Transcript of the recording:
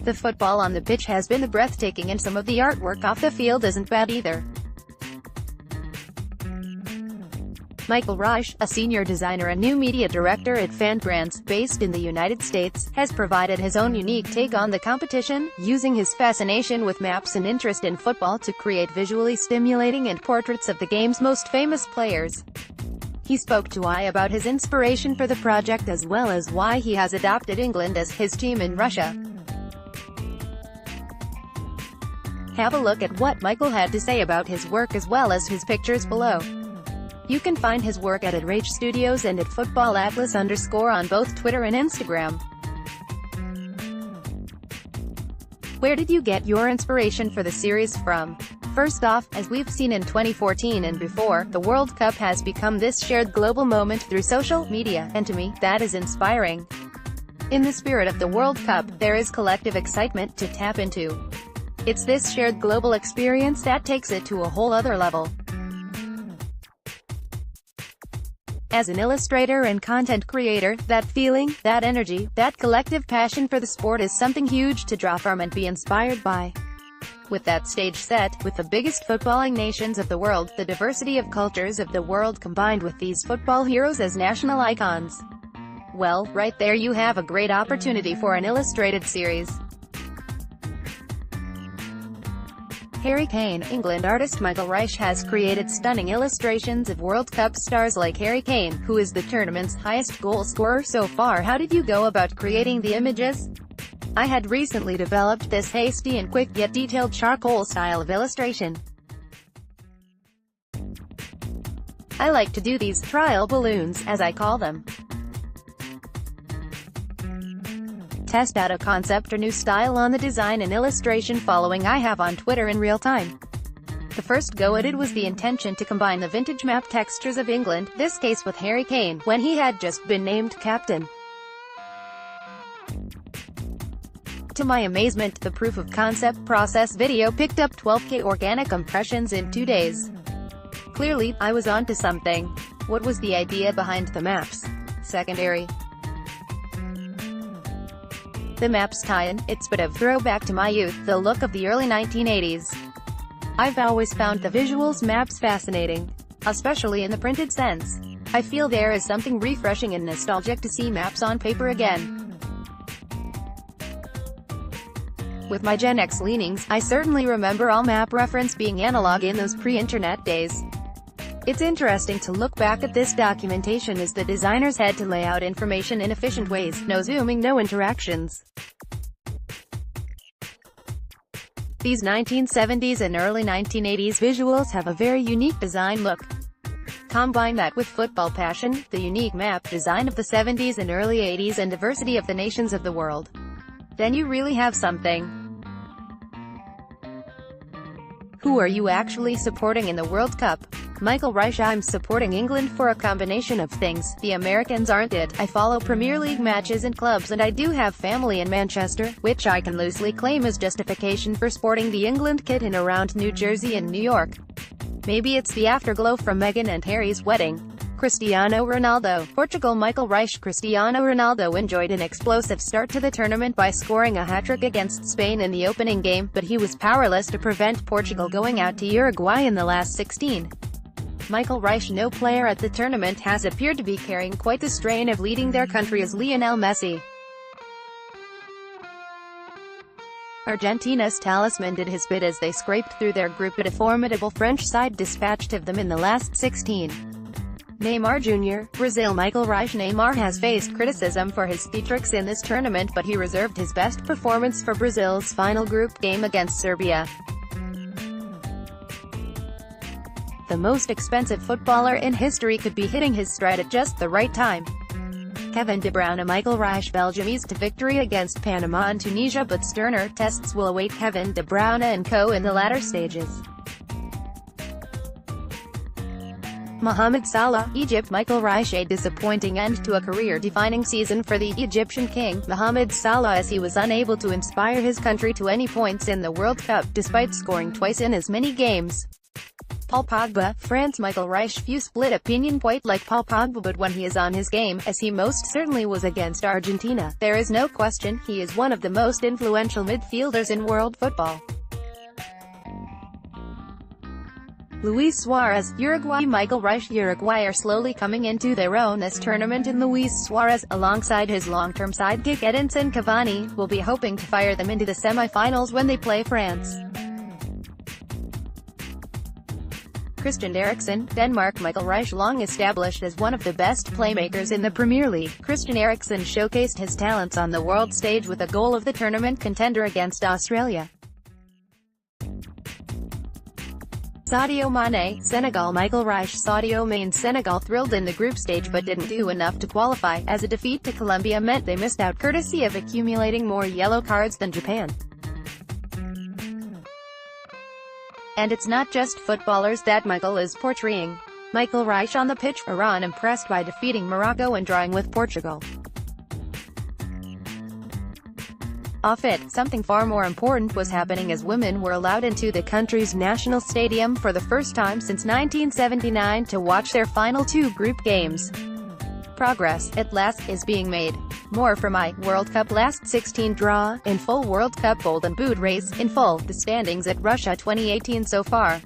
The football on the pitch has been breathtaking and some of the artwork off the field isn't bad either. Michael Raisch, a senior designer and new media director at Fanbrandz, based in the United States, has provided his own unique take on the competition, using his fascination with maps and interest in football to create visually stimulating and portraits of the game's most famous players. He spoke to I about his inspiration for the project as well as why he has adopted England as his team in Russia. Have a look at what Michael had to say about his work as well as his pictures below. You can find his work at Raisch Studios and at @FootballAtlas_ on both Twitter and Instagram. Where did you get your inspiration for the series from? First off, as we've seen in 2014 and before, the World Cup has become this shared global moment through social media, and to me, that is inspiring. In the spirit of the World Cup, there is collective excitement to tap into. It's this shared global experience that takes it to a whole other level. As an illustrator and content creator, that feeling, that energy, that collective passion for the sport is something huge to draw from and be inspired by. With that stage set, with the biggest footballing nations of the world, the diversity of cultures of the world combined with these football heroes as national icons. Well, right there you have a great opportunity for an illustrated series. Harry Kane. England artist Michael Raisch has created stunning illustrations of World Cup stars like Harry Kane, who is the tournament's highest goal scorer so far. How did you go about creating the images? I had recently developed this hasty and quick yet detailed charcoal style of illustration. I like to do these trial balloons, as I call them. Test out a concept or new style on the design and illustration following I have on Twitter in real time. The first go at it was the intention to combine the vintage map textures of England, this case with Harry Kane, when he had just been named captain. To my amazement, the proof of concept process video picked up 12K organic impressions in 2 days. Clearly, I was onto something. What was the idea behind the maps? Secondary. The maps tie-in, it's a bit of throwback to my youth, the look of the early 1980s. I've always found the visuals maps fascinating, especially in the printed sense. I feel there is something refreshing and nostalgic to see maps on paper again. With my Gen X leanings, I certainly remember all map reference being analog in those pre-internet days. It's interesting to look back at this documentation as the designers had to lay out information in efficient ways, no zooming, no interactions. These 1970s and early 1980s visuals have a very unique design look. Combine that with football passion, the unique map design of the 70s and early 80s and diversity of the nations of the world. Then you really have something. Who are you actually supporting in the World Cup? Michael Raisch. I'm supporting England for a combination of things. The Americans aren't it. I follow Premier League matches and clubs and I do have family in Manchester, which I can loosely claim as justification for sporting the England kit in around New Jersey and New York. Maybe it's the afterglow from Meghan and Harry's wedding. Cristiano Ronaldo. Portugal. Michael Raisch. Cristiano Ronaldo enjoyed an explosive start to the tournament by scoring a hat-trick against Spain in the opening game, but he was powerless to prevent Portugal going out to Uruguay in the last 16. Michael Raisch. No player at the tournament has appeared to be carrying quite the strain of leading their country as Lionel Messi. Argentina's talisman did his bit as they scraped through their group, but a formidable French side dispatched of them in the last 16. Neymar Jr. Brazil. Michael Raisch. Neymar has faced criticism for his theatrics in this tournament, but he reserved his best performance for Brazil's final group game against Serbia. The most expensive footballer in history could be hitting his stride at just the right time. Kevin De Bruyne. Michael Raisch. Belgium eased to victory against Panama and Tunisia, but sterner tests will await Kevin De Bruyne and co. in the latter stages. Mohamed Salah. Egypt. Michael Raisch. A disappointing end to a career-defining season for the Egyptian king, Mohamed Salah, as he was unable to inspire his country to any points in the World Cup, despite scoring twice in as many games. Paul Pogba, France. Michael Raisch. Few split opinion quite like Paul Pogba, but when he is on his game, as he most certainly was against Argentina, there is no question, he is one of the most influential midfielders in world football. Luis Suarez, Uruguay. Michael Raisch. Uruguay are slowly coming into their own this tournament, and Luis Suarez, alongside his long-term sidekick Edinson Cavani, will be hoping to fire them into the semi-finals when they play France. Christian Eriksen, Denmark. Michael Raisch, long established as one of the best playmakers in the Premier League, Christian Eriksen showcased his talents on the world stage with a goal of the tournament contender against Australia. Sadio Mane, Senegal. Michael Raisch. Sadio Mane. Senegal thrilled in the group stage but didn't do enough to qualify, as a defeat to Colombia meant they missed out courtesy of accumulating more yellow cards than Japan. And it's not just footballers that Michael is portraying. Michael Raisch on the pitch, Iran impressed by defeating Morocco and drawing with Portugal. Off it, something far more important was happening as women were allowed into the country's national stadium for the first time since 1979 to watch their final two group games. Progress, at last, is being made. More from World Cup last 16 draw, in full World Cup Golden Boot race, in full, the standings at Russia 2018 so far.